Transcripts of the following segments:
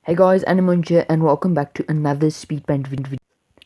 Hey guys, AniMind here and welcome back to another speed paint video.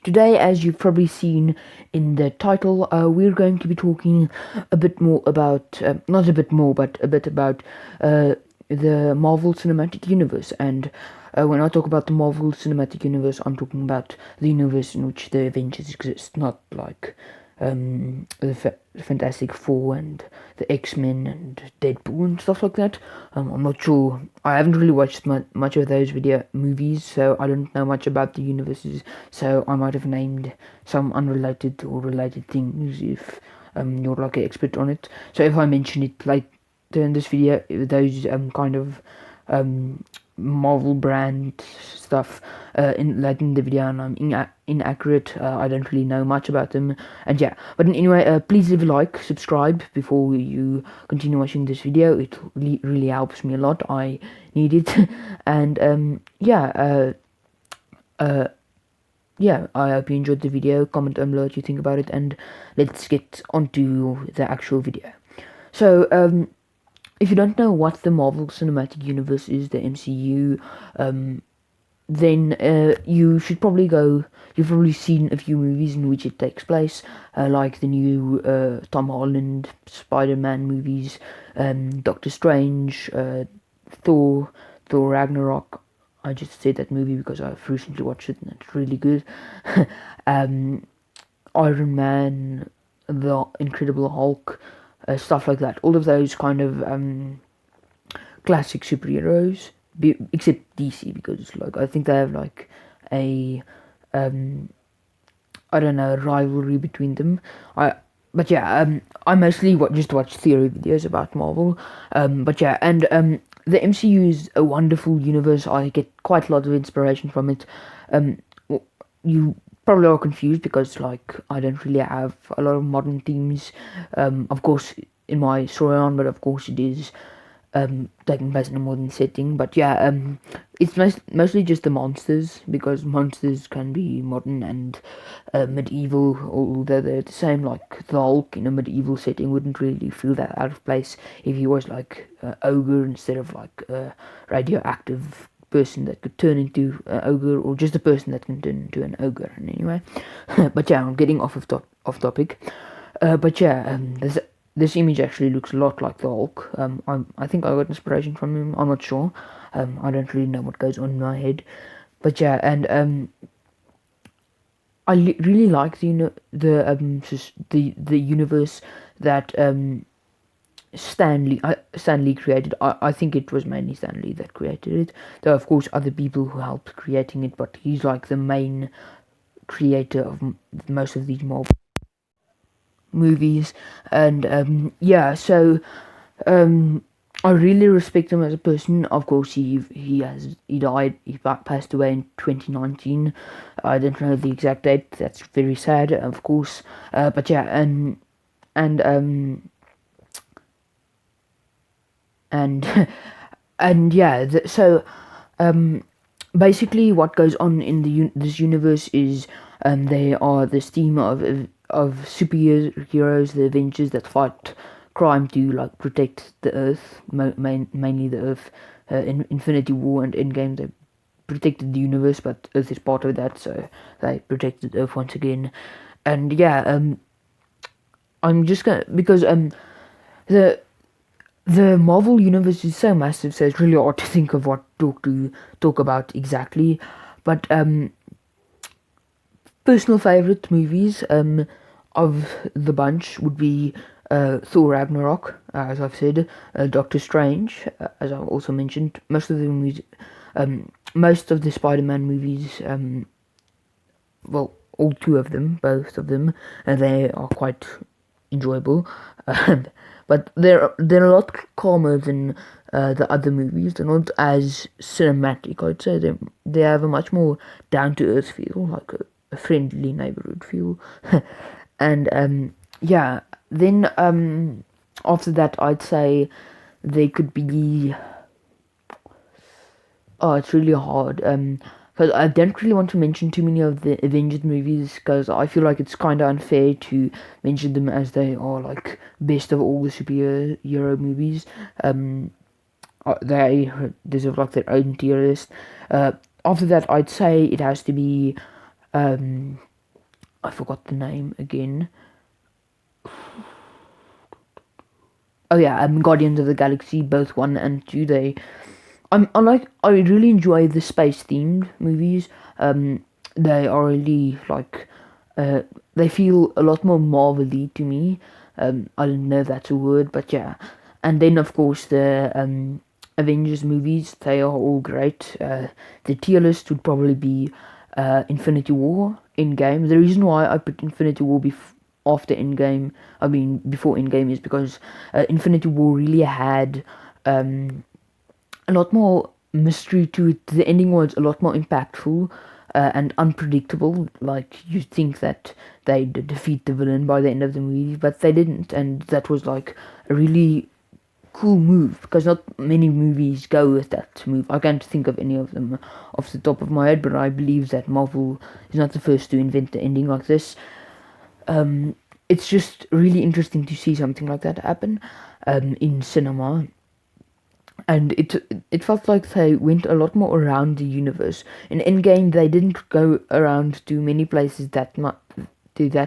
Today, as you've probably seen in the title, we're going to be talking a bit more about, not a bit more, but a bit about the Marvel Cinematic Universe. And when I talk about the Marvel Cinematic Universe, I'm talking about the universe in which the Avengers exist, not like the Fantastic Four and the X-Men and Deadpool and stuff like that. I'm not sure. I haven't really watched much of those movies, so I don't know much about the universes. So I might have named some unrelated or related things if you're like an expert on it. So if I mention it later in this video, those kind of Marvel brand stuff in the video, and I'm inaccurate. I don't really know much about them, and yeah. But anyway, please leave a like, subscribe before you continue watching this video. It really helps me a lot. I need it, and yeah. Yeah, I hope you enjoyed the video. Comment down below what you think about it, and let's get onto the actual video. So, if you don't know what the Marvel Cinematic Universe is, the MCU, then you should probably go. You've probably seen a few movies in which it takes place, like the new Tom Holland Spider-Man movies, Doctor Strange, Thor Ragnarok. I just said that movie because I've recently watched it and it's really good. Iron Man, the Incredible Hulk, stuff like that. All of those kind of classic superheroes, except DC, because like I think they have like a I don't know, rivalry between them. But yeah, I mostly just watch theory videos about Marvel. But yeah, and the MCU is a wonderful universe. I get quite a lot of inspiration from it. You probably are confused because like I don't really have a lot of modern themes. Of course, in my storyline, but of course it is taking place in a modern setting. But yeah, it's mostly just the monsters, because monsters can be modern and medieval, although they're the same. Like the Hulk in a medieval setting wouldn't really feel that out of place if he was like ogre instead of like a radioactive person that could turn into an ogre, or just a person that can turn into an ogre. And anyway, but yeah, I'm getting off topic. But yeah, this image actually looks a lot like the Hulk. I think I got inspiration from him. I'm not sure. I don't really know what goes on in my head, but yeah, and I really like the universe that Stan Lee created. I think it was mainly Stan Lee that created it. There are of course other people who helped creating it, but he's like the main creator of most of these movies. And yeah, so I really respect him as a person. Of course, he died. He passed away in 2019. I don't know the exact date. That's very sad, of course. But yeah, and and and yeah. So basically, what goes on in this universe is they are this team of superheroes, the Avengers, that fight crime to like protect the Earth, mainly the Earth. In Infinity War and Endgame, they protected the universe, but Earth is part of that, so they protected Earth once again. And yeah, I'm just gonna, because the Marvel universe is so massive, so it's really hard to think of what to talk about exactly. But personal favorite movies of the bunch would be Thor Ragnarok, as I've said, Doctor Strange, as I've also mentioned. Most of the movies, most of the Spider-Man movies, well, all two of them, both of them, they are quite enjoyable. But they're a lot calmer than the other movies. They're not as cinematic, I'd say. They have a much more down to earth feel, like a friendly neighborhood feel. And yeah, then after that, I'd say they could be. Oh, it's really hard. Because I don't really want to mention too many of the Avengers movies, because I feel like it's kind of unfair to mention them as they are like best of all the superhero movies. they deserve like their own tier list. After that, I'd say it has to be I forgot the name again. Oh yeah, Guardians of the Galaxy, both 1 and 2. I really enjoy the space themed movies. They are really like, they feel a lot more Marvel-y to me. I don't know if that's a word, but yeah. And then of course the Avengers movies, they are all great. The tier list would probably be Infinity War, Endgame. The reason why I put Infinity War after Endgame, I mean before Endgame, is because Infinity War really had a lot more mystery to it. The ending was a lot more impactful and unpredictable. Like, you think that they'd defeat the villain by the end of the movie, but they didn't, and that was like a really cool move, because not many movies go with that move. I can't think of any of them off the top of my head, but I believe that Marvel is not the first to invent the ending like this. It's just really interesting to see something like that happen in cinema, and it felt like they went a lot more around the universe. In Endgame, they didn't go around to many places that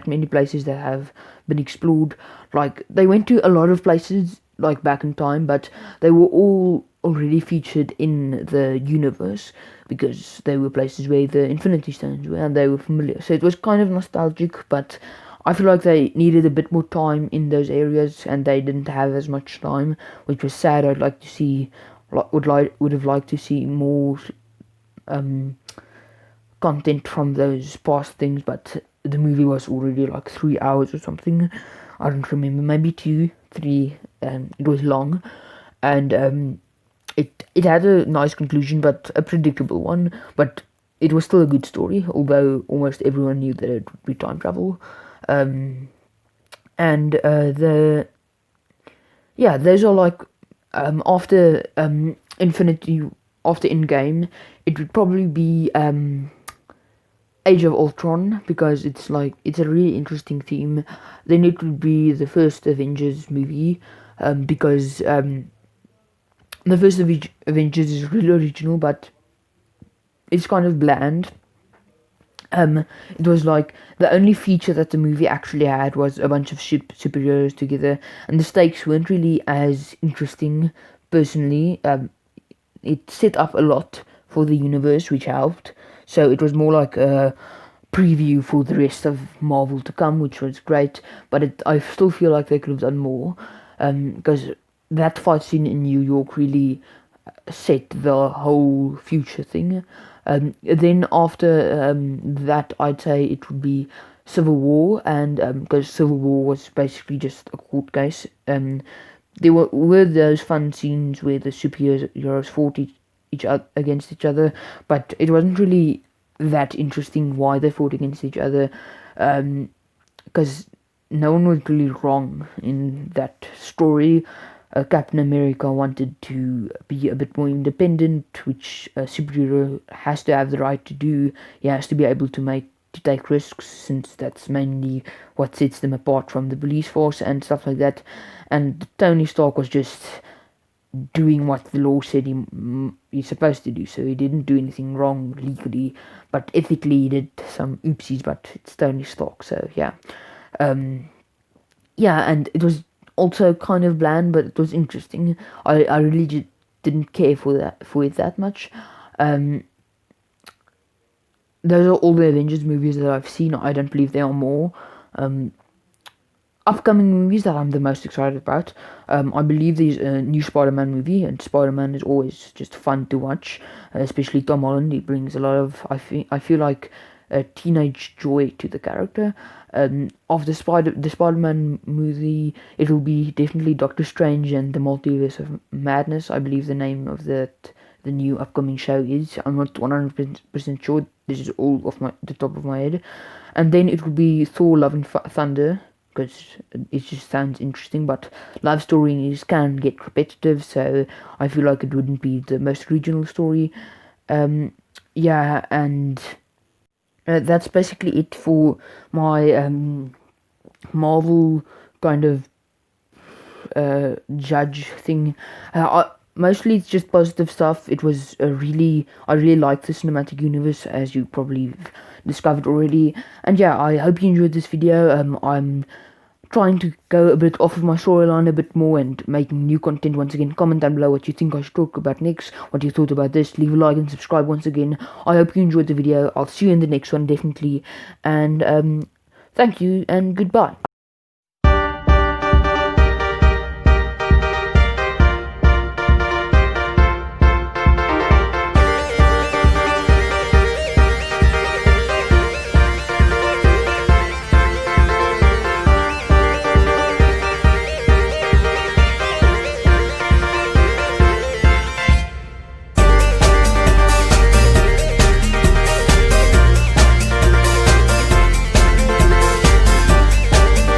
many places that have been explored. Like, they went to a lot of places like back in time, but they were all already featured in the universe because they were places where the Infinity Stones were, and they were familiar. So it was kind of nostalgic, but I feel like they needed a bit more time in those areas, and they didn't have as much time, which was sad. I'd like to see, would have liked to see more content from those past things, but the movie was already like 3 hours or something. I don't remember, maybe 2, 3. It was long, and it had a nice conclusion, but a predictable one. But it was still a good story, although almost everyone knew that it would be time travel. And the yeah, those are like after Infinity, after Endgame, it would probably be Age of Ultron, because it's a really interesting theme. Then it would be the first Avengers movie, because the first Avengers is really original, but it's kind of bland. It was like the only feature that the movie actually had was a bunch of superheroes together, and the stakes weren't really as interesting. Personally, it set up a lot for the universe, which helped. So it was more like a preview for the rest of Marvel to come, which was great. But I still feel like they could have done more, because that fight scene in New York really set the whole future thing. Then after that, I'd say it would be Civil War, and because Civil War was basically just a court case. There were those fun scenes where the superheroes fought each other against each other, but it wasn't really that interesting why they fought against each other, because no one was really wrong in that story. Captain America wanted to be a bit more independent, which a superhero has to have the right to do. He has to be able to take risks, since that's mainly what sets them apart from the police force and stuff like that. And Tony Stark was just doing what the law said he's supposed to do, so he didn't do anything wrong legally, but ethically he did some oopsies. But it's Tony Stark, so yeah. Yeah, and it was also kind of bland, but it was interesting. I really just didn't care for it that much. Those are all the Avengers movies that I've seen. I don't believe there are more upcoming movies that I'm the most excited about. I believe there's a new Spider-Man movie, and Spider-Man is always just fun to watch, especially Tom Holland. He brings a lot of, I feel like, a teenage joy to the character. Of the Spider-Man movie, it will be definitely Doctor Strange and the Multiverse of Madness, I believe the name of the new upcoming show is. I'm not 100% sure. This is all off the top of my head. And then it will be Thor: Love and Thunder, because it just sounds interesting, but love stories can get repetitive, so I feel like it wouldn't be the most original story. Yeah, and that's basically it for my Marvel kind of judge thing. mostly it's just positive stuff. It was I really like the cinematic universe, as you probably discovered already. And yeah, I hope you enjoyed this video. I'm trying to go a bit off of my storyline a bit more and making new content once again. Comment down below what you think I should talk about next, what you thought about this. Leave a like and subscribe once again. I hope you enjoyed the video. I'll see you in the next one, definitely. And thank you and goodbye.